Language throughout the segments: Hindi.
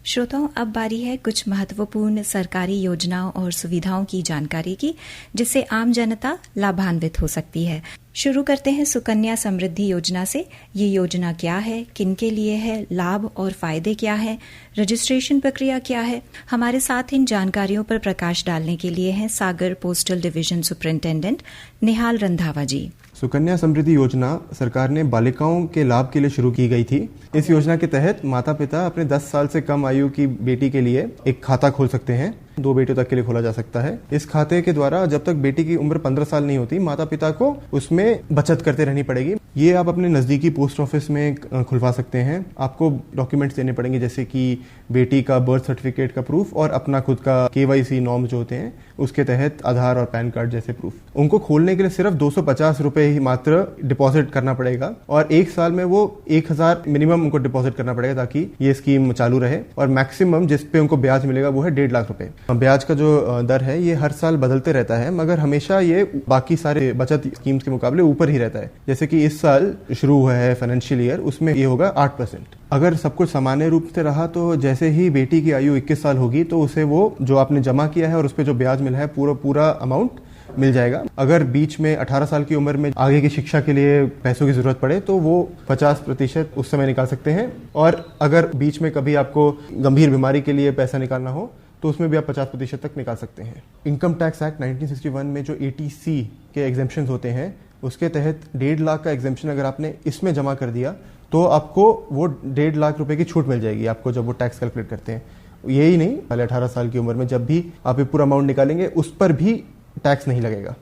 श्रोताओं, अब बारी है कुछ महत्वपूर्ण सरकारी योजनाओं और सुविधाओं की जानकारी की, जिससे आम जनता लाभान्वित हो सकती है। शुरू करते हैं सुकन्या समृद्धि योजना से। ये योजना क्या है, किनके लिए है, लाभ और फायदे क्या है, रजिस्ट्रेशन प्रक्रिया क्या है? हमारे साथ इन जानकारियों पर प्रकाश डालने के लिए हैं सागर पोस्टल डिवीजन सुपरिंटेंडेंट निहाल रंधावा जी। सुकन्या समृद्धि योजना सरकार ने बालिकाओं के लाभ के लिए शुरू की गई थी। इस योजना के तहत माता पिता अपने 10 साल से कम आयु की बेटी के लिए एक खाता खोल सकते हैं। 2 बेटियों तक के लिए खोला जा सकता है। इस खाते के द्वारा जब तक बेटी की उम्र 15 साल नहीं होती, माता पिता को उसमें बचत करते रहनी पड़ेगी। ये आप अपने नजदीकी पोस्ट ऑफिस में खुलवा सकते हैं। आपको डॉक्यूमेंट्स देने पड़ेंगे, जैसे कि बेटी का बर्थ सर्टिफिकेट का प्रूफ और अपना खुद का KYC नॉर्म्स जो होते हैं उसके तहत आधार और पैन कार्ड जैसे प्रूफ। उनको खोलने के लिए सिर्फ 250 रुपए ही मात्र डिपॉजिट करना पड़ेगा और 1 साल में वो 1000 मिनिमम उनको डिपॉजिट करना पड़ेगा ताकि ये स्कीम चालू रहे। और मैक्सिमम जिस पे उनको ब्याज मिलेगा वो है 1.5 लाख रुपए। ब्याज का जो दर है ये हर साल बदलते रहता है, मगर हमेशा ये बाकी सारे बचत स्कीम्स के मुकाबले ऊपर ही रहता है। जैसे कि इस साल शुरू हुआ है फाइनेंशियल ईयर, उसमें ये होगा 8%। अगर सब कुछ सामान्य रूप से रहा तो जैसे ही बेटी की आयु 21 साल होगी तो उसे वो जो आपने जमा किया है और उस पर जो ब्याज मिला है पूरा अमाउंट मिल जाएगा। अगर बीच में 18 साल की उम्र में आगे की शिक्षा के लिए पैसों की जरूरत पड़े तो वो 50% उस समय निकाल सकते हैं। और अगर बीच में कभी आपको गंभीर बीमारी के लिए पैसा निकालना हो तो उसमें भी आप 50% तक निकाल सकते हैं। इनकम टैक्स एक्ट 1961 में जो 80C के एग्जेम्पशन होते हैं उसके तहत 1.5 लाख का एग्जेम्पशन अगर आपने इसमें जमा कर दिया तो आपको वो 1.5 लाख रुपए की छूट मिल जाएगी आपको जब वो टैक्स कैलकुलेट करते हैं। यही नहीं, पहले 18 साल की उम्र में जब भी आप ये पूरा अमाउंट निकालेंगे उस पर भी टैक्स नहीं लगेगा।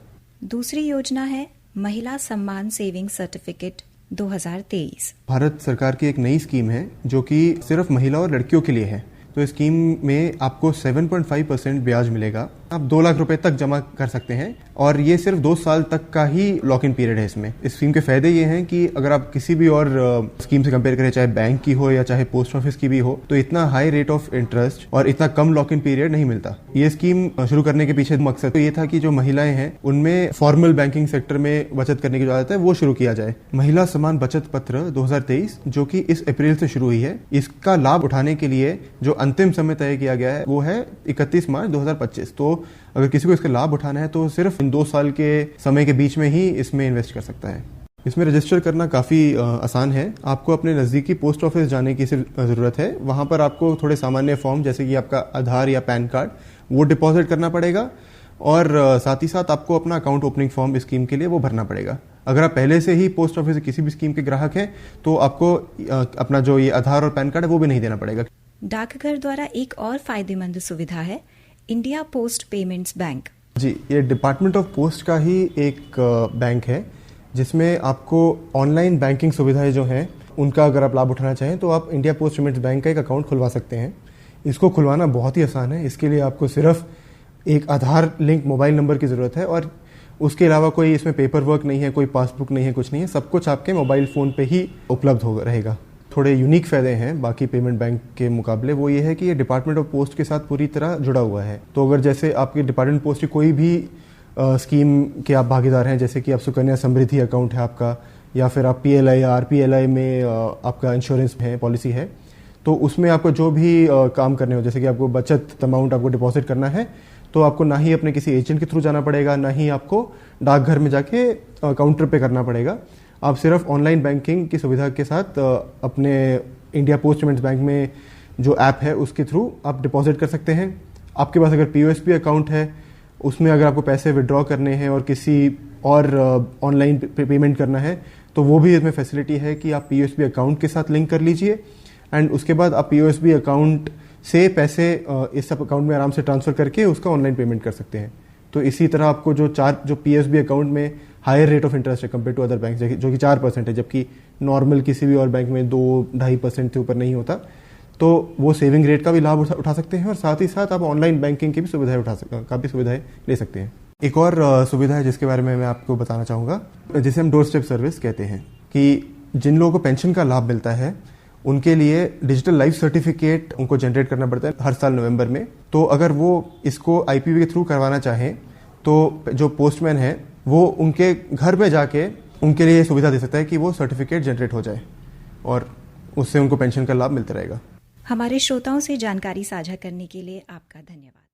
दूसरी योजना है महिला सम्मान सेविंग सर्टिफिकेट 2023। भारत सरकार की एक नई स्कीम है जो कि सिर्फ महिला और लड़कियों के लिए है। तो इस स्कीम में आपको 7.5% ब्याज मिलेगा। आप 2 लाख रुपए तक जमा कर सकते हैं और ये सिर्फ 2 साल तक का ही लॉक इन पीरियड है इसमें। इस स्कीम के फायदे ये हैं कि अगर आप किसी भी और स्कीम से कंपेयर करें, चाहे बैंक की हो या चाहे पोस्ट ऑफिस की भी हो, तो इतना हाई रेट ऑफ इंटरेस्ट और इतना कम लॉक इन पीरियड नहीं मिलता। ये स्कीम शुरू करने के पीछे मकसद तो ये था कि जो महिलाएं हैं उनमें फॉर्मल बैंकिंग सेक्टर में बचत करने की जो आदत है वो शुरू किया जाए। महिला सम्मान बचत पत्र 2023 जो कि इस अप्रैल से शुरू हुई है, इसका लाभ उठाने के लिए जो अंतिम समय तय किया गया है वो है 31 मार्च 2025। तो अगर किसी को इसका लाभ उठाना है तो सिर्फ इन 2 साल के समय के बीच में ही इसमें इन्वेस्ट कर सकता है। इसमें रजिस्टर करना काफ़ी आसान है। आपको अपने नज़दीकी पोस्ट ऑफिस जाने की सिर्फ ज़रूरत है। वहाँ पर आपको थोड़े सामान्य फॉर्म जैसे कि आपका आधार या पैन कार्ड वो डिपॉजिट करना पड़ेगा और साथ ही साथ आपको अपना अकाउंट ओपनिंग फॉर्म इस स्कीम के लिए वो भरना पड़ेगा। अगर आप पहले से ही पोस्ट ऑफिस किसी भी स्कीम के ग्राहक हैं तो आपको अपना जो ये आधार और पैन कार्ड है वो भी नहीं देना पड़ेगा। डाकघर द्वारा एक और फायदेमंद सुविधा है इंडिया पोस्ट पेमेंट्स बैंक। जी, ये डिपार्टमेंट ऑफ पोस्ट का ही एक बैंक है जिसमें आपको ऑनलाइन बैंकिंग सुविधाएं जो हैं उनका अगर आप लाभ उठाना चाहें तो आप इंडिया पोस्ट पेमेंट्स बैंक का एक अकाउंट खुलवा सकते हैं। इसको खुलवाना बहुत ही आसान है। इसके लिए आपको सिर्फ एक आधार लिंक मोबाइल नंबर की ज़रूरत है और उसके अलावा कोई इसमें पेपर वर्क नहीं है, कोई पासबुक नहीं है, कुछ नहीं है। सब कुछ आपके मोबाइल फ़ोन पे ही उपलब्ध हो रहेगा। थोड़े यूनिक फ़ायदे हैं बाकी पेमेंट बैंक के मुकाबले, वो ये है कि ये डिपार्टमेंट ऑफ पोस्ट के साथ पूरी तरह जुड़ा हुआ है। तो अगर जैसे आपके डिपार्टमेंट पोस्ट की कोई भी स्कीम के आप भागीदार हैं, जैसे कि आप सुकन्या समृद्धि अकाउंट है आपका, या फिर आप PLI या RPLI में आपका इंश्योरेंस है, पॉलिसी है, तो उसमें आपको जो भी काम करने हो, जैसे कि आपको बचत अमाउंट आपको डिपॉजिट करना है तो आपको ना ही अपने किसी एजेंट के थ्रू जाना पड़ेगा, ना ही आपको डाकघर में जाके काउंटर पे करना पड़ेगा। आप सिर्फ ऑनलाइन बैंकिंग की सुविधा के साथ अपने इंडिया पोस्ट पेमेंट्स बैंक में जो ऐप है उसके थ्रू आप डिपॉजिट कर सकते हैं। आपके पास अगर POSP अकाउंट है, उसमें अगर आपको पैसे विड्रॉ करने हैं और किसी और ऑनलाइन पेमेंट करना है तो वो भी इसमें फैसिलिटी है कि आप POSP अकाउंट के साथ लिंक कर लीजिए एंड उसके बाद आप POSP अकाउंट से पैसे इस सब अकाउंट में आराम से ट्रांसफ़र करके उसका ऑनलाइन पेमेंट कर सकते हैं। तो इसी तरह आपको जो POSP अकाउंट में हायर रेट ऑफ इंटरेस्ट है कंपेयर टू अदर बैंक जो कि 4% है, जबकि नॉर्मल किसी भी और बैंक में 2-2.5% से ऊपर नहीं होता, तो वो सेविंग रेट का भी लाभ उठा सकते हैं और साथ ही साथ आप ऑनलाइन बैंकिंग की भी सुविधाएं ले सकते हैं। एक और सुविधा है जिसके बारे में मैं आपको बताना चाहूँगा, जिसे हम डोर स्टेप सर्विस कहते हैं, कि जिन लोगों को पेंशन का लाभ मिलता है उनके लिए डिजिटल लाइफ सर्टिफिकेट उनको जनरेट करना पड़ता है हर साल नवंबर में। तो अगर वो इसको IPV के थ्रू करवाना चाहें तो जो पोस्टमैन है वो उनके घर में जाके उनके लिए सुविधा दे सकता है कि वो सर्टिफिकेट जनरेट हो जाए और उससे उनको पेंशन का लाभ मिलता रहेगा। हमारे श्रोताओं से जानकारी साझा करने के लिए आपका धन्यवाद।